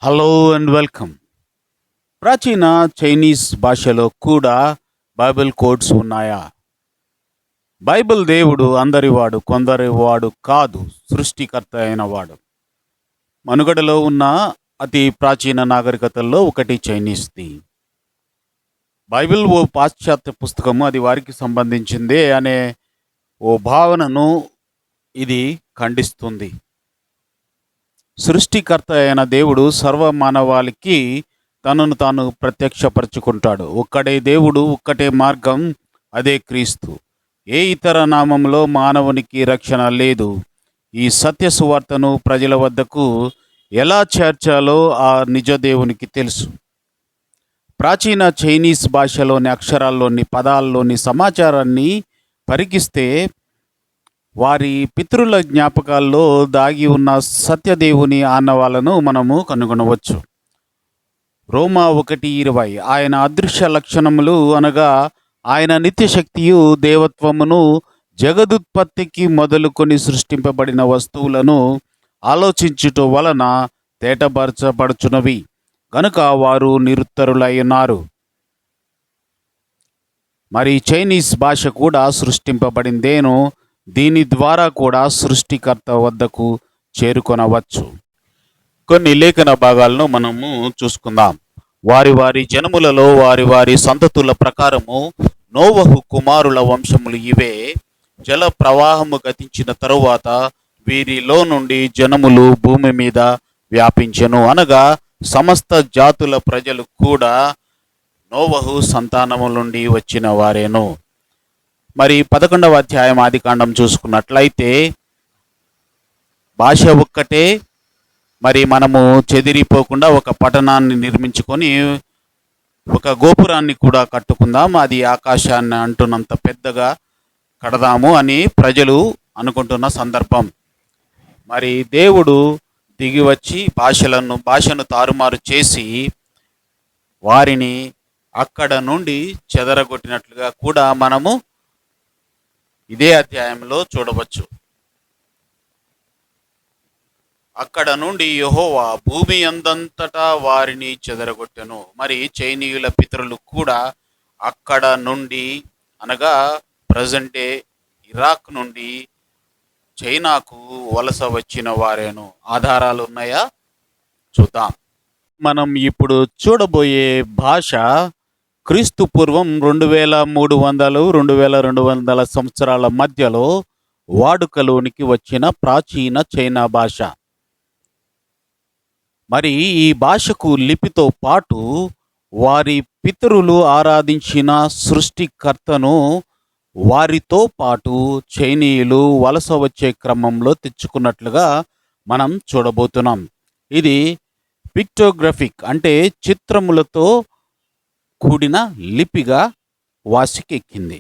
Hello and welcome. ప్రాచీన Chinese భాషలో కూడా బైబిల్ కోడ్స్ ఉన్నాయా? బైబిల్ దేవుడు అందరివాడు, కొందరివాడు కాదు, సృష్టికర్త అయినవాడు. మనుగడలో ఉన్న అతి ప్రాచీన నాగరికతల్లో ఒకటి చైనీస్ది. బైబిల్ ఓ పాశ్చాత్య పుస్తకము, అది వారికి సంబంధించిందే అనే ఓ భావనను ఇది ఖండిస్తుంది. సృష్టికర్త అయిన దేవుడు సర్వ మానవాళికి తనను తాను ప్రత్యక్షపరచుకుంటాడు. ఒక్కడే దేవుడు, ఒక్కటే మార్గం, అదే క్రీస్తు. ఏ ఇతర నామంలో మానవునికి రక్షణ లేదు. ఈ సత్య సువార్తను ప్రజల వద్దకు ఎలా చేర్చాలో ఆ నిజ దేవునికి తెలుసు. ప్రాచీన చైనీస్ భాషలోని అక్షరాల్లోని పదాల్లోని సమాచారాన్ని పరికిస్తే వారి పితరుల జ్ఞాపకాల్లో దాగి ఉన్న సత్యదేవుని ఆనవాలను మనము కనుగొనవచ్చు. రోమా 1:20 ఆయన అదృశ్య లక్షణములు అనగా ఆయన నిత్యశక్తియు దేవత్వమును జగదుత్పత్తికి మొదలుకొని సృష్టింపబడిన వస్తువులను ఆలోచించుట వలన తేటపరచబడుచున్నవి గనుక వారు నిరుత్తరులై ఉన్నారు. మరి చైనీస్ భాష కూడా సృష్టింపబడిందేను. దీని ద్వారా కూడా సృష్టికర్త వద్దకు చేరుకొనవచ్చు. కొన్ని లేఖన భాగాలను మనము చూసుకుందాం. వారి వారి జనములలో వారి వారి సంతతుల ప్రకారము నోవహు కుమారుల వంశములు ఇవే. జల ప్రవాహము గతించిన తరువాత వీరిలో నుండి జనములు భూమి మీద వ్యాపించెను, అనగా సమస్త జాతుల ప్రజలు కూడా నోవహు సంతానము నుండి వచ్చిన వారేను. మరి 11వ అధ్యాయం ఆదికాండం చూసుకున్నట్లయితే భాష ఒక్కటే. మరి మనము చెదిరిపోకుండా ఒక పట్టణాన్ని నిర్మించుకొని ఒక గోపురాన్ని కూడా కట్టుకుందాం, అది ఆకాశాన్ని అంటున్నంత పెద్దగా కడదాము అని ప్రజలు అనుకుంటున్న సందర్భం. మరి దేవుడు దిగి వచ్చి భాషను తారుమారు చేసి వారిని అక్కడ నుండి చెదరగొట్టినట్లుగా కూడా మనము ఇదే అధ్యాయంలో చూడవచ్చు. అక్కడ నుండి యెహోవా భూమి అందంతటా వారిని చెదరగొట్టెను. మరి చైనీయుల పితరులు కూడా అక్కడ నుండి, అనగా ప్రజెంటే ఇరాక్ నుండి చైనాకు వలస వచ్చిన వారేను. ఆధారాలు ఉన్నాయా? చూద్దాం. మనం ఇప్పుడు చూడబోయే భాష క్రీస్తు పూర్వం 2300-2200 సంవత్సరాల మధ్యలో వాడుకలోనికి వచ్చిన ప్రాచీన చైనా భాష. మరి ఈ భాషకు లిపితో పాటు వారి పితరులు ఆరాధించిన సృష్టికర్తను వారితో పాటు చైనీయులు వలస వచ్చే క్రమంలో తెచ్చుకున్నట్లుగా మనం చూడబోతున్నాం. ఇది పిక్టోగ్రఫిక్ అంటే చిత్రములతో కూడిన లిపిగా వాసికెక్కింది.